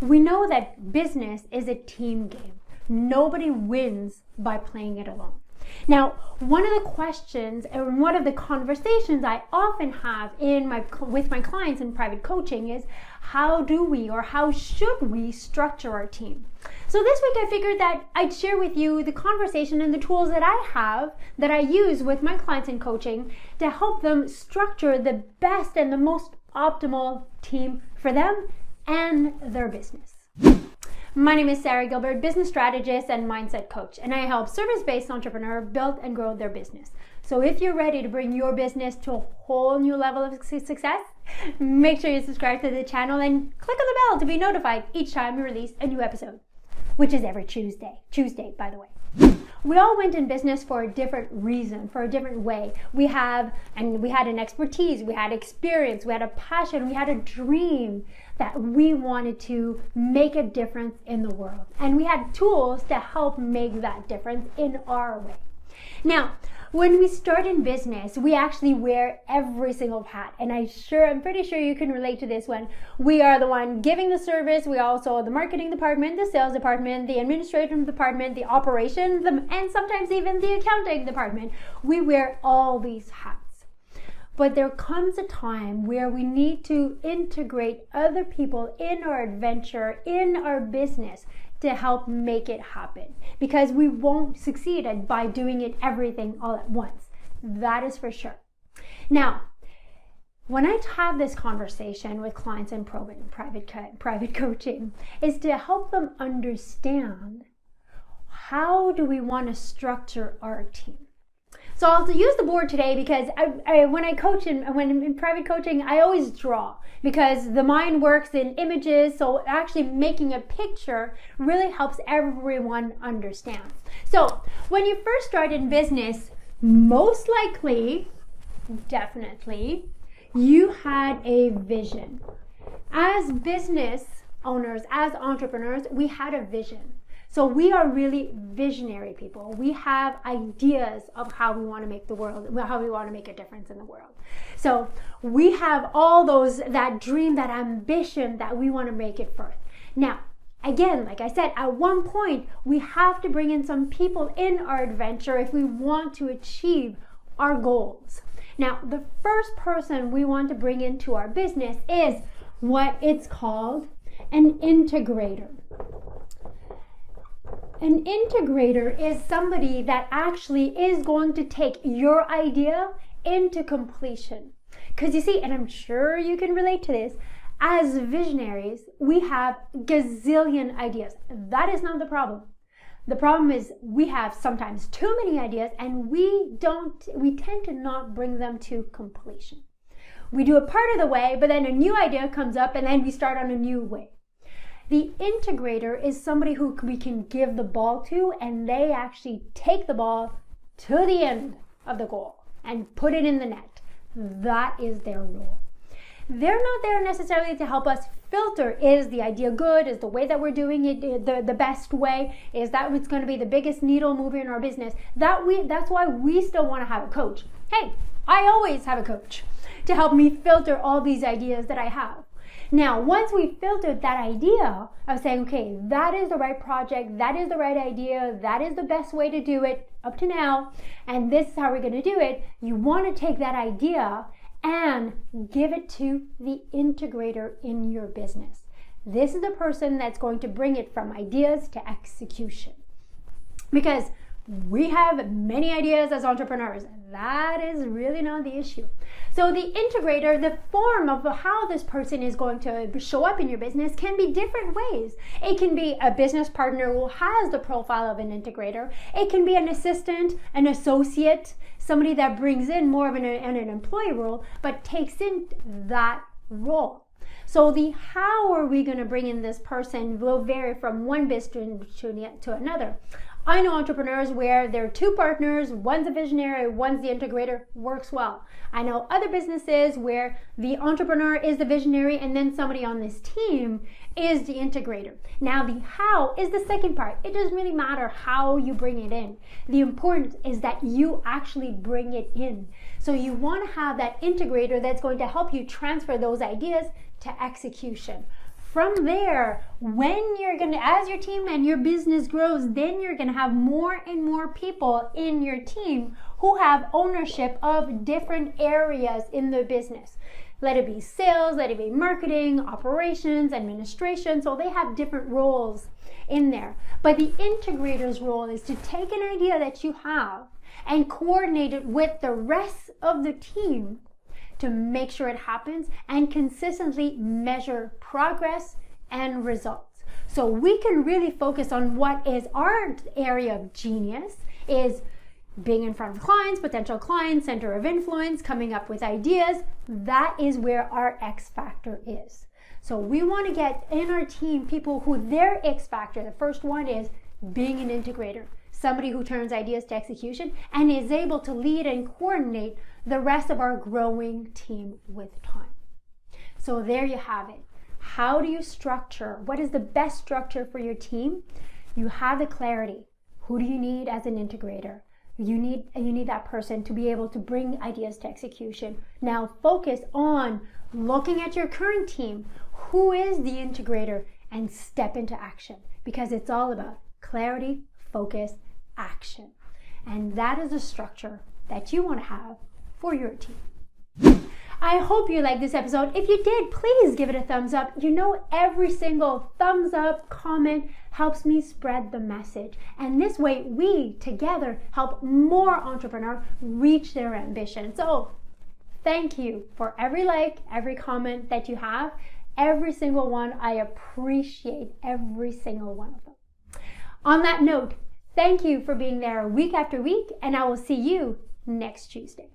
we know that business is a team game. Nobody wins by playing it alone. Now, one of the questions and one of the conversations I often have with my clients in private coaching is, how should we structure our team? So this week I figured that I'd share with you the conversation and the tools that I use with my clients in coaching to help them structure the best and the most optimal team for them and their business. My name is Sara Gilbert, business strategist and mindset coach, and I help service-based entrepreneurs build and grow their business. So if you're ready to bring your business to a whole new level of success, make sure you subscribe to the channel and click on the bell to be notified each time we release a new episode, which is every Tuesday, by the way. We all went in business for a different reason, for a different way. We had an expertise, we had experience, we had a passion, we had a dream that we wanted to make a difference in the world. And we had tools to help make that difference in our way. Now, when we start in business, we actually wear every single hat. And I'm pretty sure you can relate to this one. We are the one giving the service. We also are the marketing department, the sales department, the administrative department, the operations, and sometimes even the accounting department. We wear all these hats. But there comes a time where we need to integrate other people in our adventure, in our business, to help make it happen, because we won't succeed by doing everything all at once. That is for sure. Now, when I have this conversation with clients in private coaching, is to help them understand, how do we want to structure our team? So I'll use the board today because when in private coaching, I always draw, because the mind works in images. So actually making a picture really helps everyone understand. So when you first start in business, most likely, definitely, you had a vision. As business owners, as entrepreneurs, we had a vision. So we are really visionary people. We have ideas of how we want to make how we want to make a difference in the world. So we have all that dream, that ambition that we want to make it forth. Now, again, like I said, at one point, we have to bring in some people in our adventure if we want to achieve our goals. Now, the first person we want to bring into our business is what it's called an integrator. An integrator is somebody that actually is going to take your idea into completion. Because you see, and I'm sure you can relate to this, as visionaries, we have gazillion ideas. That is not the problem. The problem is we have sometimes too many ideas, and we tend to not bring them to completion. We do a part of the way, but then a new idea comes up, and then we start on a new way. The integrator is somebody who we can give the ball to, and they actually take the ball to the end of the goal and put it in the net. That is their role. They're not there necessarily to help us filter, is the idea good? Is the way that we're doing it the best way? Is that what's going to be the biggest needle mover in our business? That's why we still want to have a coach. Hey, I always have a coach to help me filter all these ideas that I have. Now, once we filtered that idea of saying, okay, that is the right project, that is the right idea, that is the best way to do it up to now, and this is how we're going to do it, you want to take that idea and give it to the integrator in your business. This is the person that's going to bring it from ideas to execution. Because we have many ideas as entrepreneurs. That is really not the issue. So the integrator, the form of how this person is going to show up in your business can be different ways. It can be a business partner who has the profile of an integrator. It can be an assistant, an associate, somebody that brings in more of an employee role, but takes in that role. So the how are we going to bring in this person will vary from one business to another. I know entrepreneurs where there are two partners, one's a visionary, one's the integrator, works well. I know other businesses where the entrepreneur is the visionary and then somebody on this team is the integrator. Now the how is the second part. It doesn't really matter how you bring it in. The important is that you actually bring it in. So you want to have that integrator that's going to help you transfer those ideas to execution. From there, as your team and your business grows, then you're gonna have more and more people in your team who have ownership of different areas in the business. Let it be sales, let it be marketing, operations, administration. So they have different roles in there. But the integrator's role is to take an idea that you have and coordinate it with the rest of the team to make sure it happens and consistently measure progress and results. So we can really focus on what is our area of genius, is being in front of clients, potential clients, center of influence, coming up with ideas. That is where our X factor is. So we want to get in our team people who their X factor, the first one is being an integrator, somebody who turns ideas to execution and is able to lead and coordinate the rest of our growing team with time. So there you have it. How do you structure? What is the best structure for your team? You have the clarity. Who do you need as an integrator? You need that person to be able to bring ideas to execution. Now focus on looking at your current team. Who is the integrator? And step into action, because it's all about clarity, focus, action. And that is a structure that you want to have for your team. I hope you liked this episode. If you did, please give it a thumbs up. You know, every single thumbs up, comment helps me spread the message. And this way, we together help more entrepreneurs reach their ambition. So thank you for every like, every comment that you have. Every single one. I appreciate every single one of them. On that note, thank you for being there week after week, and I will see you next Tuesday.